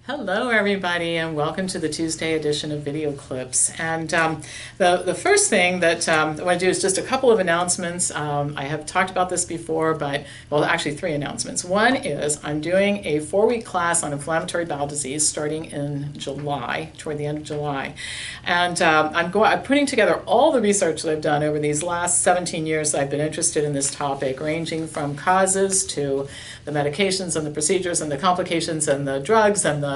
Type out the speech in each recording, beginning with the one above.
Hello everybody, and welcome to the Tuesday edition of Video Clips. And the first thing that I want to do is just a couple of announcements. I have talked about this before, but, well, actually 3 announcements. One is I'm doing a 4-week class on inflammatory bowel disease starting in July, toward the end of July. And I'm putting together all the research that I've done over these last 17 years that I've been interested in this topic, ranging from causes to the medications and the procedures and the complications and the drugs and the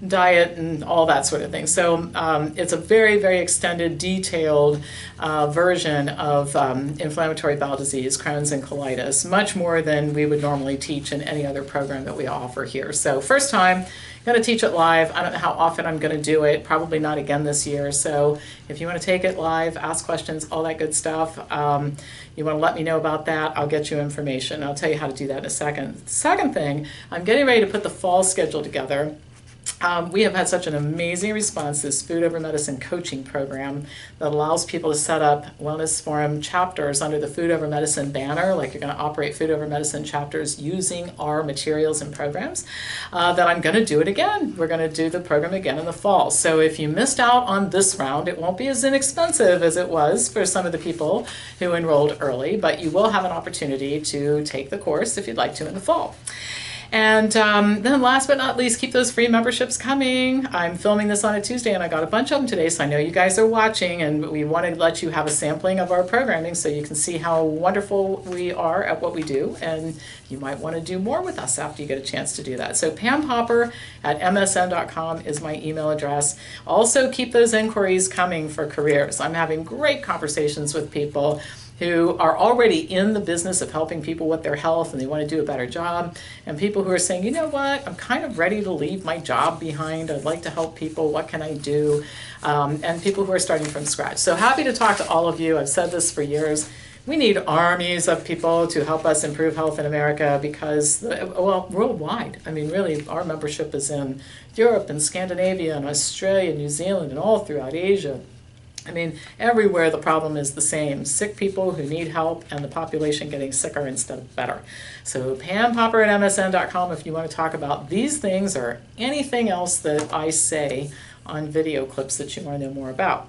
diet and all that sort of thing. So it's a very, very extended, detailed version of inflammatory bowel disease, Crohn's and colitis, much more than we would normally teach in any other program that we offer here. So first time, going to teach it live. I don't know how often I'm going to do it, probably not again this year. So if you want to take it live, ask questions, all that good stuff, you want to let me know about that, I'll get you information. I'll tell you how to do that in a second. Second thing, I'm getting ready to put the fall schedule together. We have had such an amazing response to this Food Over Medicine coaching program that allows people to set up Wellness Forum chapters under the Food Over Medicine banner, like you're going to operate Food Over Medicine chapters using our materials and programs, that I'm going to do it again. We're going to do the program again in the fall. So if you missed out on this round, it won't be as inexpensive as it was for some of the people who enrolled early, but you will have an opportunity to take the course if you'd like to in the fall. And then last but not least, keep those free memberships coming. I'm filming this on a Tuesday and I got a bunch of them today, so I know you guys are watching, and we want to let you have a sampling of our programming so you can see how wonderful we are at what we do, and you might want to do more with us after you get a chance to do that. So pampopper@msn.com is my email address. Also keep those inquiries coming for careers. I'm having great conversations with people who are already in the business of helping people with their health and they want to do a better job, and people who are saying, you know what, I'm kind of ready to leave my job behind, I'd like to help people, what can I do? And people who are starting from scratch. So happy to talk to all of you. I've said this for years. We need armies of people to help us improve health in America because, well, worldwide. I mean, really, our membership is in Europe and Scandinavia and Australia, New Zealand, and all throughout Asia. I mean, everywhere the problem is the same. Sick people who need help and the population getting sicker instead of better. So pampopper@msn.com if you want to talk about these things or anything else that I say on video clips that you want to know more about.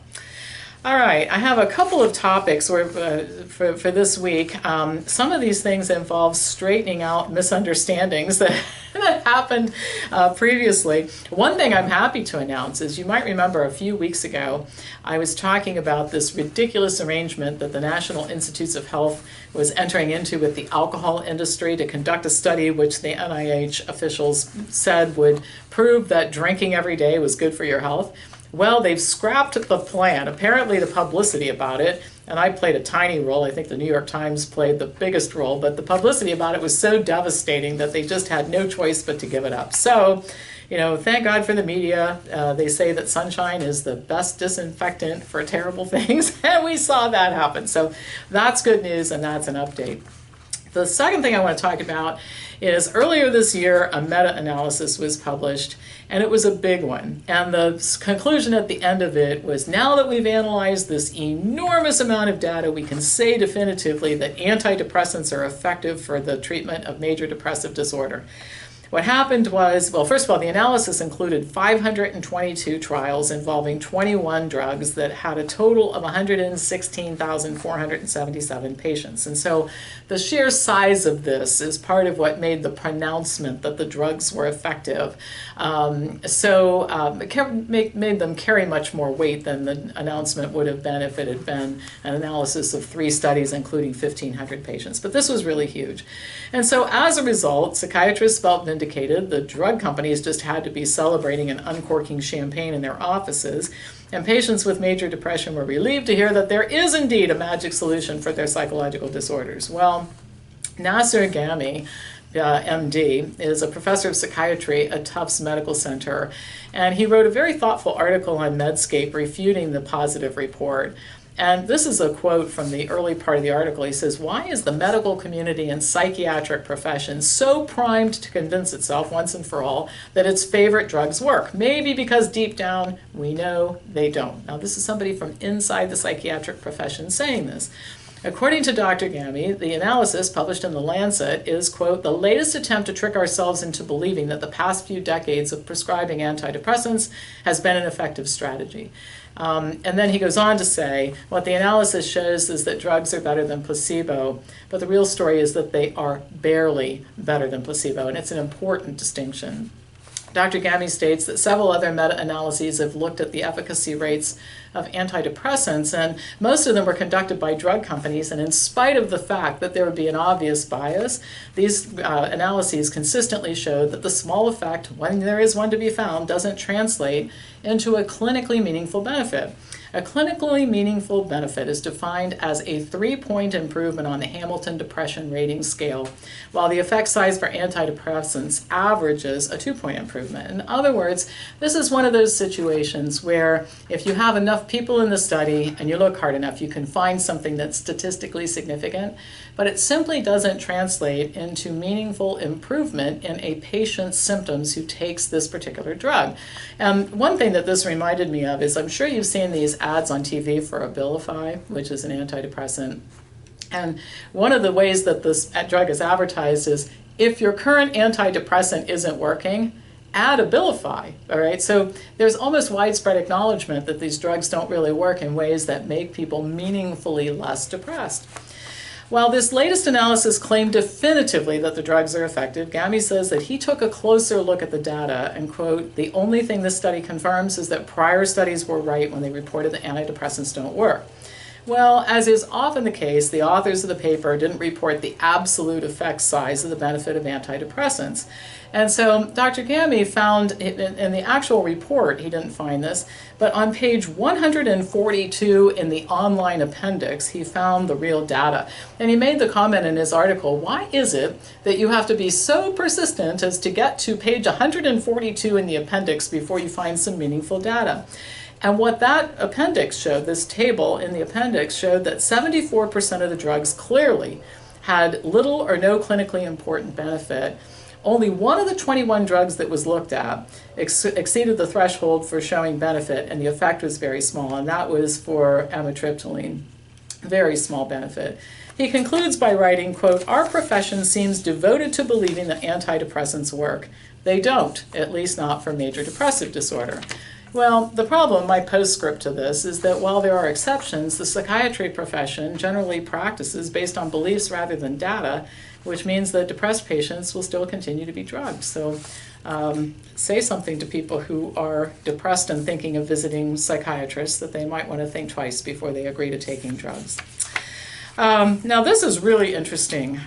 All right, I have a couple of topics for this week. Some of these things involve straightening out misunderstandings that happened previously. One thing I'm happy to announce is you might remember a few weeks ago, I was talking about this ridiculous arrangement that the National Institutes of Health was entering into with the alcohol industry to conduct a study which the NIH officials said would prove that drinking every day was good for your health. Well, they've scrapped the plan. Apparently the publicity about it, and I played a tiny role, I think the New York Times played the biggest role, but the publicity about it was so devastating that they just had no choice but to give it up. So, you know, thank God for the media. They say that sunshine is the best disinfectant for terrible things, and we saw that happen. So that's good news, and that's an update. The second thing I want to talk about is earlier this year, a meta-analysis was published, and it was a big one. And the conclusion at the end of it was, now that we've analyzed this enormous amount of data, we can say definitively that antidepressants are effective for the treatment of major depressive disorder. What happened was, well, first of all, the analysis included 522 trials involving 21 drugs that had a total of 116,477 patients. And so the sheer size of this is part of what made the pronouncement that the drugs were effective. It made them carry much more weight than the announcement would have been if it had been an analysis of 3 studies, including 1,500 patients. But this was really huge. And so as a result, psychiatrists felt vindicated. The drug companies just had to be celebrating and uncorking champagne in their offices, and patients with major depression were relieved to hear that there is indeed a magic solution for their psychological disorders. Well, Nasser Ghaemi, MD, is a professor of psychiatry at Tufts Medical Center, and he wrote a very thoughtful article on Medscape refuting the positive report. And this is a quote from the early part of the article. He says, "Why is the medical community and psychiatric profession so primed to convince itself once and for all that its favorite drugs work? Maybe because deep down we know they don't." Now, this is somebody from inside the psychiatric profession saying this. According to Dr. Gamy, the analysis published in The Lancet is, quote, the latest attempt to trick ourselves into believing that the past few decades of prescribing antidepressants has been an effective strategy. And then he goes on to say, what the analysis shows is that drugs are better than placebo, but the real story is that they are barely better than placebo, and it's an important distinction. Dr. Gamy states that several other meta-analyses have looked at the efficacy rates of antidepressants, and most of them were conducted by drug companies, and in spite of the fact that there would be an obvious bias, these analyses consistently showed that the small effect, when there is one to be found, doesn't translate into a clinically meaningful benefit. A clinically meaningful benefit is defined as a 3-point improvement on the Hamilton Depression Rating Scale, while the effect size for antidepressants averages a 2-point improvement. In other words, this is one of those situations where if you have enough people in the study and you look hard enough, you can find something that's statistically significant, but it simply doesn't translate into meaningful improvement in a patient's symptoms who takes this particular drug. And one thing that this reminded me of is I'm sure you've seen these ads on TV for Abilify, which is an antidepressant. And one of the ways that this drug is advertised is if your current antidepressant isn't working, add Abilify, all right? So there's almost widespread acknowledgement that these drugs don't really work in ways that make people meaningfully less depressed. While this latest analysis claimed definitively that the drugs are effective, Gamy says that he took a closer look at the data and, quote, the only thing this study confirms is that prior studies were right when they reported that antidepressants don't work. Well, as is often the case, the authors of the paper didn't report the absolute effect size of the benefit of antidepressants. And so Dr. Gamy found, in the actual report, he didn't find this, but on page 142 in the online appendix, he found the real data. And he made the comment in his article, why is it that you have to be so persistent as to get to page 142 in the appendix before you find some meaningful data? And what that appendix showed, this table in the appendix, showed that 74% of the drugs clearly had little or no clinically important benefit. Only one of the 21 drugs that was looked at exceeded the threshold for showing benefit, and the effect was very small, and that was for amitriptyline. Very small benefit. He concludes by writing, quote, our profession seems devoted to believing that antidepressants work. They don't, at least not for major depressive disorder. Well, the problem, my postscript to this, is that while there are exceptions, the psychiatry profession generally practices based on beliefs rather than data, which means that depressed patients will still continue to be drugged. So say something to people who are depressed and thinking of visiting psychiatrists that they might want to think twice before they agree to taking drugs. Now this is really interesting.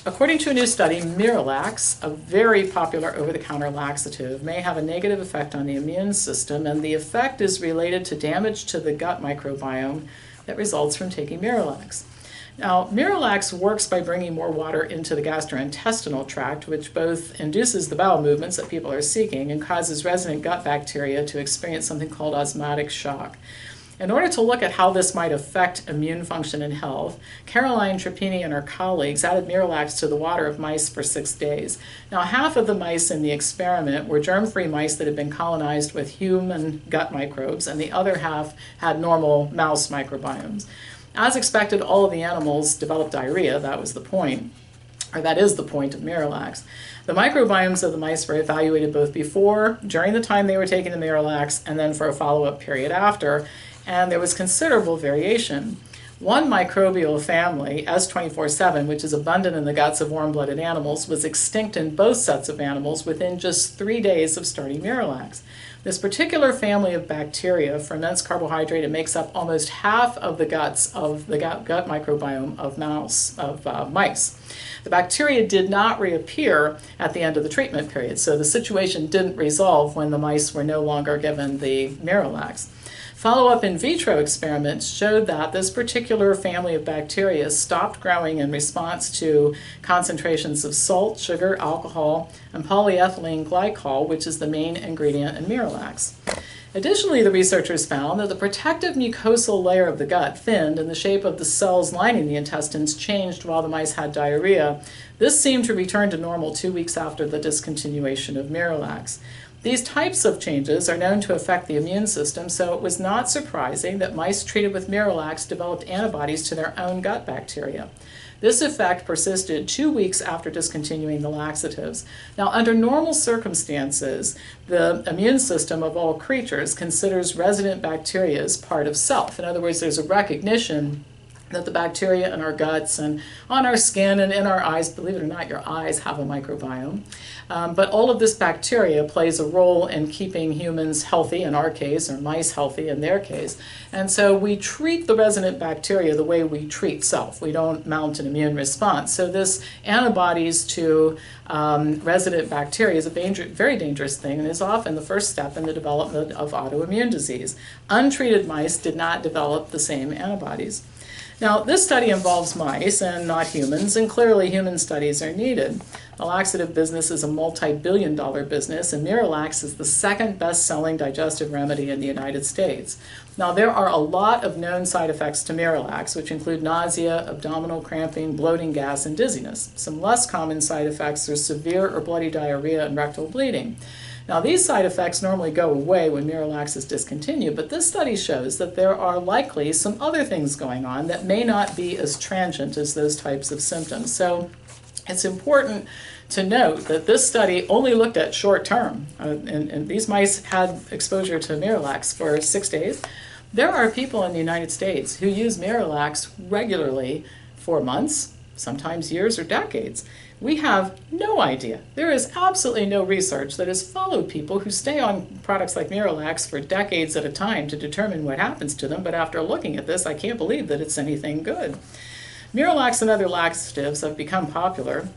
According to a new study, Miralax, a very popular over-the-counter laxative, may have a negative effect on the immune system, and the effect is related to damage to the gut microbiome that results from taking Miralax. Now, Miralax works by bringing more water into the gastrointestinal tract, which both induces the bowel movements that people are seeking and causes resident gut bacteria to experience something called osmotic shock. In order to look at how this might affect immune function and health, Caroline Trappini and her colleagues added Miralax to the water of mice for 6 days. Now, half of the mice in the experiment were germ-free mice that had been colonized with human gut microbes, and the other half had normal mouse microbiomes. As expected, all of the animals developed diarrhea. That was the point, or that is the point of Miralax. The microbiomes of the mice were evaluated both before, during the time they were taking the Miralax, and then for a follow-up period after, and there was considerable variation. One microbial family, S24-7, which is abundant in the guts of warm-blooded animals, was extinct in both sets of animals within just 3 days of starting Miralax. This particular family of bacteria ferments carbohydrate and makes up almost half of the guts of the gut microbiome of mice. The bacteria did not reappear at the end of the treatment period, so the situation didn't resolve when the mice were no longer given the Miralax. Follow-up in vitro experiments showed that this particular family of bacteria stopped growing in response to concentrations of salt, sugar, alcohol, and polyethylene glycol, which is the main ingredient in Miralax. Additionally, the researchers found that the protective mucosal layer of the gut thinned and the shape of the cells lining the intestines changed while the mice had diarrhea. This seemed to return to normal 2 weeks after the discontinuation of Miralax. These types of changes are known to affect the immune system, so it was not surprising that mice treated with Miralax developed antibodies to their own gut bacteria. This effect persisted 2 weeks after discontinuing the laxatives. Now, under normal circumstances, the immune system of all creatures considers resident bacteria as part of self. In other words, there's a recognition that the bacteria in our guts and on our skin and in our eyes, believe it or not, your eyes have a microbiome. But all of this bacteria plays a role in keeping humans healthy, in our case, or mice healthy in their case. And so we treat the resident bacteria the way we treat self. We don't mount an immune response. So this antibodies to resident bacteria is a very dangerous thing and is often the first step in the development of autoimmune disease. Untreated mice did not develop the same antibodies. Now, this study involves mice and not humans, and clearly human studies are needed. The laxative business is a multi-billion-dollar business, and Miralax is the second best-selling digestive remedy in the United States. Now, there are a lot of known side effects to Miralax, which include nausea, abdominal cramping, bloating, gas, and dizziness. Some less common side effects are severe or bloody diarrhea and rectal bleeding. Now, these side effects normally go away when Miralax is discontinued, but this study shows that there are likely some other things going on that may not be as transient as those types of symptoms. So it's important to note that this study only looked at short term, and these mice had exposure to Miralax for 6 days. There are people in the United States who use Miralax regularly for months, sometimes years or decades. We have no idea. There is absolutely no research that has followed people who stay on products like Miralax for decades at a time to determine what happens to them, but after looking at this, I can't believe that it's anything good. Miralax and other laxatives have become popular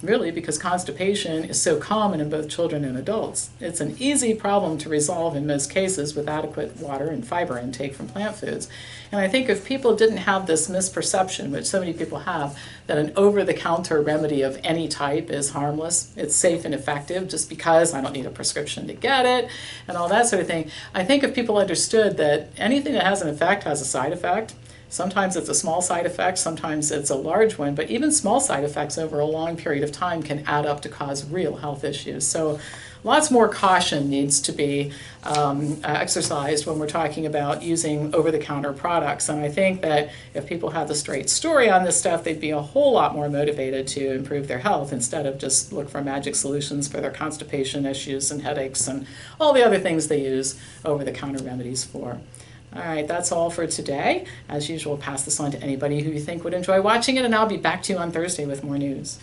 really because constipation is so common in both children and adults. It's an easy problem to resolve in most cases with adequate water and fiber intake from plant foods. And I think if people didn't have this misperception, which so many people have, that an over-the-counter remedy of any type is harmless, it's safe and effective just because I don't need a prescription to get it, and all that sort of thing, I think if people understood that anything that has an effect has a side effect. Sometimes it's a small side effect, sometimes it's a large one, but even small side effects over a long period of time can add up to cause real health issues. So lots more caution needs to be exercised when we're talking about using over-the-counter products. And I think that if people had the straight story on this stuff, they'd be a whole lot more motivated to improve their health instead of just look for magic solutions for their constipation issues and headaches and all the other things they use over-the-counter remedies for. All right, that's all for today. As usual, pass this on to anybody who you think would enjoy watching it, and I'll be back to you on Thursday with more news.